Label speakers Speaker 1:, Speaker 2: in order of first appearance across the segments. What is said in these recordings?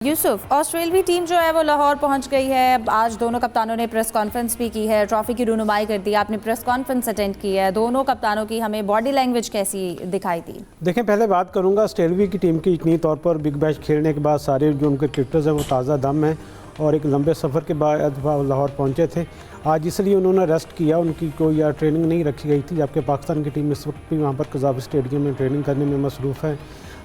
Speaker 1: यूसुफ, ऑस्ट्रेलियाई टीम जो है वो लाहौर पहुंच गई है। आज दोनों कप्तानों ने प्रेस कॉन्फ्रेंस भी की है, ट्रॉफी की रुनुमाई कर दी। आपने प्रेस कॉन्फ्रेंस अटेंड की है, दोनों कप्तानों की हमें बॉडी लैंग्वेज कैसी दिखाई दी?
Speaker 2: देखें, पहले बात करूंगा ऑस्ट्रेलिया की टीम की। यकीनी तौर पर बिग बैश खेलने के बाद सारे जो उनके क्रिकेटर्स हैं वो ताज़ा दम हैं और एक लंबे सफ़र के बाद लाहौर पहुंचे थे। आज इसलिए उन्होंने रेस्ट किया, उनकी कोई ट्रेनिंग नहीं रखी गई थी, जबकि पाकिस्तान की टीम इस वक्त भी वहाँ पर कज़ाफ़ी स्टेडियम में ट्रेनिंग करने में मसरूफ़ है।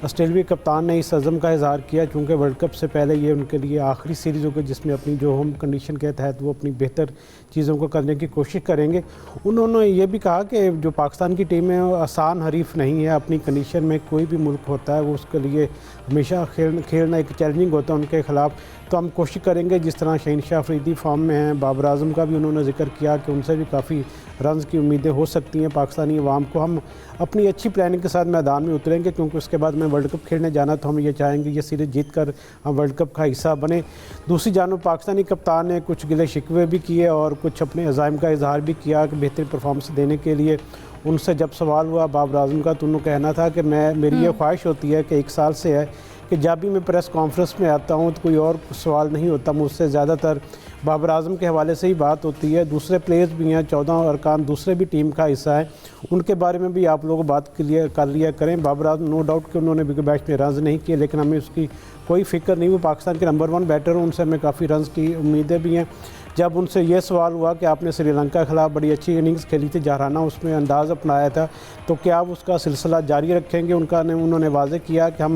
Speaker 2: ऑस्ट्रेलियाई कप्तान ने इस अज़म का इज़हार किया क्योंकि वर्ल्ड कप से पहले ये उनके लिए आखिरी सीरीज़ होगी जिसमें अपनी जो होम कंडीशन के तहत वो अपनी बेहतर चीज़ों को करने की कोशिश करेंगे। उन्होंने ये भी कहा कि जो पाकिस्तान की टीम है वो आसान हरीफ नहीं है। अपनी कंडीशन में कोई भी मुल्क होता है वो उसके लिए हमेशा खेलना एक चैलेंजिंग होता है उनके ख़िलाफ़। तो हम कोशिश करेंगे, जिस तरह शहीनशाह अफरीदी फॉर्म में हैं, बाबर आजम का भी उन्होंने जिक्र किया कि उनसे भी काफ़ी रन्स की उम्मीदें हो सकती हैं पाकिस्तानी अवाम को। हम अपनी अच्छी प्लानिंग के साथ मैदान में उतरेंगे क्योंकि उसके बाद में वर्ल्ड कप खेलने जाना, तो हम ये चाहेंगे ये सीरीज़ जीत कर हम वर्ल्ड कप का हिस्सा बने। दूसरी जानब पाकिस्तानी कप्तान ने कुछ गिले शिकवे भी किए और कुछ अपने अज़ाइम का इजहार भी किया कि बेहतरीन परफॉर्मेंस देने के लिए। उनसे जब सवाल हुआ बाबर आजम का तो उन्होंने कहना था कि मेरी ये ख्वाहिश होती है कि 1 साल से है कि जब भी मैं प्रेस कॉन्फ्रेंस में आता हूँ तो कोई और सवाल नहीं होता मुझसे, ज़्यादातर बाबर आजम के हवाले से ही बात होती है। दूसरे प्लेयर्स भी हैं, 14 अरकान दूसरे भी टीम का हिस्सा है, उनके बारे में भी आप लोग बात क्लियर कर लिया करें। बाबर आजम नो डाउट कि उन्होंने बिग बैश में रन्स नहीं किए, लेकिन हमें उसकी कोई फ़िक्र नहीं। वो पाकिस्तान के नंबर 1 बैटर, उनसे हमें काफ़ी रन्स की उम्मीदें भी हैं। जब उनसे ये सवाल हुआ कि आपने श्रीलंका के खिलाफ बड़ी अच्छी इनिंग्स खेली थी, जहराना उसमें अंदाज़ अपनाया था, तो क्या आप उसका सिलसिला जारी रखेंगे? उन्होंने वाज़े किया कि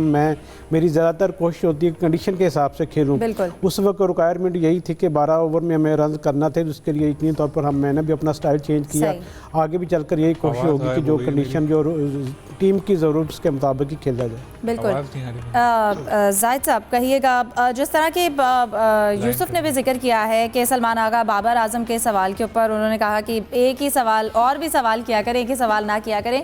Speaker 2: मेरी ज़्यादातर कोशिश होती है कंडीशन के हिसाब से खेलूँ। उस वक्त रिक्वायरमेंट यही थी कि 12 ओवर में हमें रन करना थे, उसके लिए यकीनी तौर पर मैंने भी अपना स्टाइल चेंज किया। आगे भी चलकर यही कोशिश होगी कि जो कंडीशन जो टीम की ज़रूरत उसके मुताबिक ही खेला जाए।
Speaker 1: बिल्कुल। जाहिद साहब कहिएगा, जिस तरह के यूसुफ ने भी जिक्र किया है कि सलमान आगा बाबर आजम के सवाल के ऊपर उन्होंने कहा कि एक ही सवाल और भी सवाल किया करें, एक ही सवाल ना किया करें,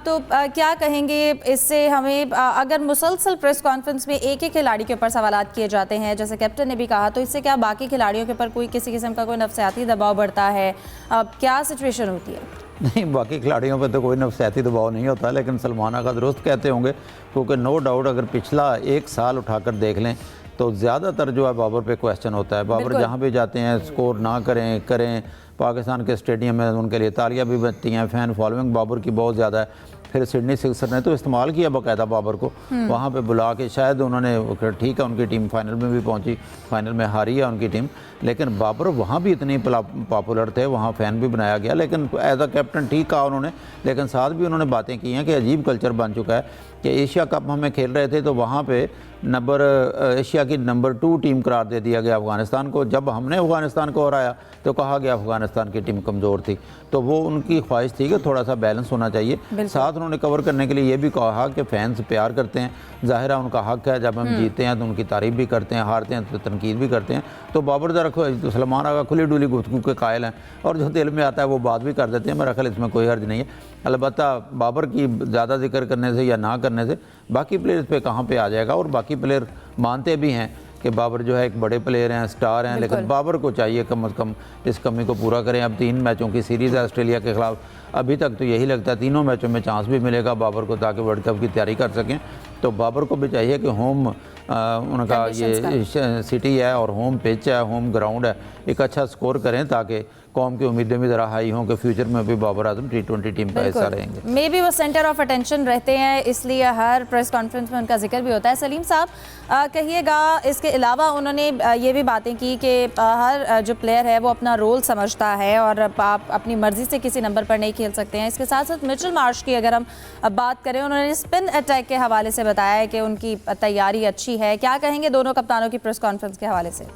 Speaker 1: तो क्या कहेंगे इससे? हमें अगर मुसलसल प्रेस कॉन्फ्रेंस में एक ही खिलाड़ी के ऊपर सवालात किए जाते हैं, जैसे कैप्टन ने भी कहा, तो इससे क्या बाकी खिलाड़ियों के ऊपर कोई किसी किस्म का कोई नफसियाती दबाव बढ़ता है? क्या सिचुएशन होती है?
Speaker 3: नहीं, बाकी खिलाड़ियों पर तो कोई नफसियाती दबाव नहीं होता, लेकिन सलमान आगा दुरुस्त कहते होंगे क्योंकि नो डाउट अगर पिछला 1 साल उठाकर देख लें तो ज़्यादातर जो है बाबर पे क्वेश्चन होता है। बाबर जहाँ भी जाते हैं स्कोर ना करें, पाकिस्तान के स्टेडियम में उनके लिए तालियां भी बजती हैं, फ़ैन फॉलोइंग बाबर की बहुत ज़्यादा है। फिर सिडनी सिक्सर ने तो इस्तेमाल किया बाकायदा बाबर को, वहाँ पे बुला के, शायद उन्होंने, ठीक है उनकी टीम फाइनल में भी पहुँची, फाइनल में हारी है उनकी टीम, लेकिन बाबर वहाँ भी इतनी पॉपुलर थे, वहाँ फ़ैन भी बनाया गया। लेकिन एज अ कैप्टन ठीक कहा उन्होंने, लेकिन साथ भी उन्होंने बातें की हैं कि अजीब कल्चर बन चुका है कि एशिया कप हमें खेल रहे थे तो वहाँ पे एशिया की नंबर 2 टीम करार दे दिया गया अफ़गानिस्तान को। जब हमने अफ़गानिस्तान को हराया तो कहा गया अफ़गानिस्तान की टीम कमज़ोर थी। तो वो उनकी ख्वाहिश थी कि थोड़ा सा बैलेंस होना चाहिए। साथ उन्होंने कवर करने के लिए ये भी कहा कि फ़ैन्स प्यार करते हैं, ज़ाहिर है उनका हक़ है, जब हम जीतते हैं तो उनकी तारीफ़ भी करते हैं, हारते हैं तो तनकीद भी करते हैं। तो बाबर ज़रा सलमान आगा खुली डुली गुफ्तगू के कायल हैं और जो दिल में आता है वो बात भी कर देते हैं। मेरा ख्याल इसमें कोई हर्ज नहीं है। अलबत्ता बाबर की ज़्यादा जिक्र करने से या ना करने से बाकी प्लेयर्स पे कहाँ पे आ जाएगा, और बाकी प्लेयर मानते भी हैं कि बाबर जो है एक बड़े प्लेयर हैं, स्टार हैं, लेकिन बाबर को चाहिए कम से कम इस कमी को पूरा करें। अब 3 मैचों की सीरीज़ है ऑस्ट्रेलिया के ख़िलाफ़, अभी तक तो यही लगता है 3 मैचों में चांस भी मिलेगा बाबर को ताकि वर्ल्ड कप की तैयारी कर सकें। तो बाबर को भी चाहिए कि होम उनका ये सिटी है और होम पिच है, होम ग्राउंड है, एक अच्छा स्कोर करें ताकि कौम की उम्मीदें भी ज़रा हाई हों कि फ्यूचर में भी बाबर आजम T20 टीम का हिस्सा रहेंगे।
Speaker 1: मे बी वो सेंटर ऑफ अटेंशन रहते हैं, इसलिए हर प्रेस कॉन्फ्रेंस में उनका जिक्र भी होता है। सलीम साहब कहिएगा, इसके अलावा उन्होंने ये भी बातें की कि हर जो प्लेयर है वो अपना रोल समझता है और आप अपनी मर्ज़ी से किसी नंबर पर नहीं खेल सकते हैं। इसके साथ साथ मिचेल मार्श की अगर हम बात करें, उन्होंने स्पिन अटैक के हवाले से बताया है कि उनकी तैयारी अच्छी है। क्या कहेंगे दोनों कप्तानों की प्रेस कॉन्फ्रेंस के हवाले से?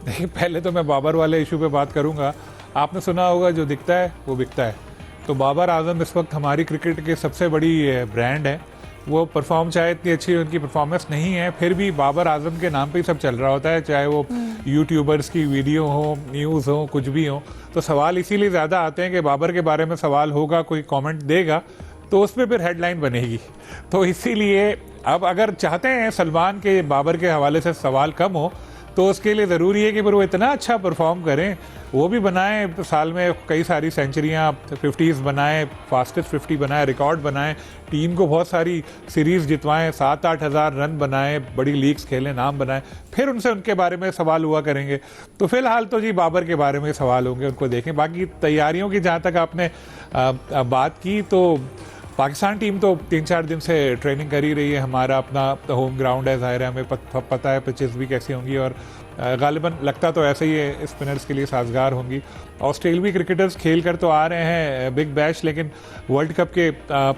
Speaker 4: देखिए, पहले तो मैं बाबर वाले इशू पे बात करूंगा। आपने सुना होगा जो दिखता है वो बिकता है। तो बाबर आजम इस वक्त हमारी क्रिकेट के सबसे बड़ी ब्रांड है। वो परफॉर्म, चाहे इतनी अच्छी उनकी परफॉर्मेंस नहीं है, फिर भी बाबर आजम के नाम पे ही सब चल रहा होता है, चाहे वो यूट्यूबर्स की वीडियो हो, न्यूज़ हो, कुछ भी हो। तो सवाल इसीलिए ज़्यादा आते हैं कि बाबर के बारे में सवाल होगा, कोई कॉमेंट देगा तो उस पर फिर हेडलाइन बनेगी। तो इसीलिए अब अगर चाहते हैं सलमान के बाबर के हवाले से सवाल कम हो तो उसके लिए ज़रूरी है कि फिर वो इतना अच्छा परफॉर्म करें, वो भी बनाएं साल में कई सारी सेंचुरियाँ, 50s बनाएं, फास्टेस्ट 50 बनाएं, रिकॉर्ड बनाएं, टीम को बहुत सारी सीरीज़ जितवाएं, 7-8 हज़ार रन बनाएं, बड़ी लीग्स खेलें, नाम बनाएं, फिर उनसे उनके बारे में सवाल हुआ करेंगे। तो फिलहाल तो जी बाबर के बारे में सवाल होंगे, उनको देखें। बाकी तैयारियों की जहाँ तक आपने बात की, तो पाकिस्तान टीम तो 3-4 दिन से ट्रेनिंग कर ही रही है। हमारा अपना होम ग्राउंड है, ज़ाहिर है हमें पता है पिचेस भी कैसी होंगी, और गालिबन लगता तो ऐसे ही है स्पिनर्स के लिए साजगार होंगी। ऑस्ट्रेलियाई क्रिकेटर्स खेल कर तो आ रहे हैं बिग बैश, लेकिन वर्ल्ड कप के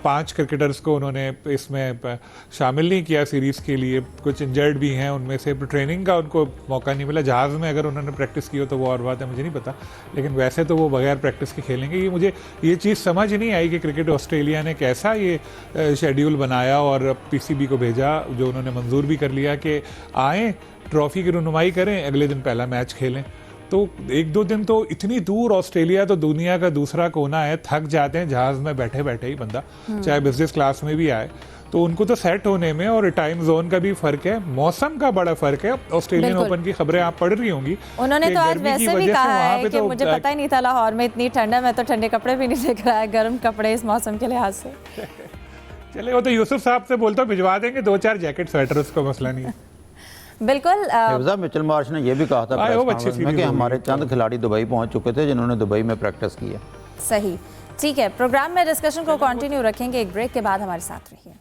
Speaker 4: 5 क्रिकेटर्स को उन्होंने इसमें शामिल नहीं किया सीरीज़ के लिए। कुछ इंजर्ड भी हैं उनमें से, ट्रेनिंग का उनको मौका नहीं मिला। जहाज़ में अगर उन्होंने प्रैक्टिस की हो तो वो और बात है, मुझे नहीं पता, लेकिन वैसे तो वो बगैर प्रैक्टिस के खेलेंगे। ये मुझे ये चीज़ समझ नहीं आई कि क्रिकेट ऑस्ट्रेलिया ने कैसा ये शेड्यूल बनाया और PCB को भेजा, जो उन्होंने मंजूर भी कर लिया कि आएँ, ट्रॉफी की रुनुमाई करें, अगले दिन पहला मैच खेलें। तो 1-2 दिन तो इतनी दूर, ऑस्ट्रेलिया तो दुनिया का दूसरा कोना है, थक जाते हैं जहाज़ में बैठे बैठे ही बंदा, चाहे बिजनेस क्लास में भी आए। तो उनको तो सेट होने में, और टाइम जोन का भी फ़र्क है, मौसम का बड़ा फ़र्क है। ऑस्ट्रेलियन ओपन की खबरें आप पढ़ रही होंगी,
Speaker 1: उन्होंने तो आज वैसे भी कहा है कि मुझे पता ही नहीं था लाहौर में इतनी ठंड है, मैं तो ठंडे कपड़े भी नहीं देख रहा है, गर्म कपड़े इस मौसम के लिहाज से।
Speaker 4: चले, वो तो यूसुफ साहब से बोलता भिजवा देंगे 2-4 जैकेट स्वेटर, उसको मसला नहीं है।
Speaker 1: बिल्कुल।
Speaker 3: मिचेल मार्श ने यह भी कहा था प्रेस कॉन्फ्रेंस में कि हमारे चंद खिलाड़ी दुबई पहुंच चुके थे जिन्होंने दुबई में प्रैक्टिस की है।
Speaker 1: सही, ठीक है। प्रोग्राम में डिस्कशन को कंटिन्यू रखेंगे, एक ब्रेक के बाद हमारे साथ रहिए।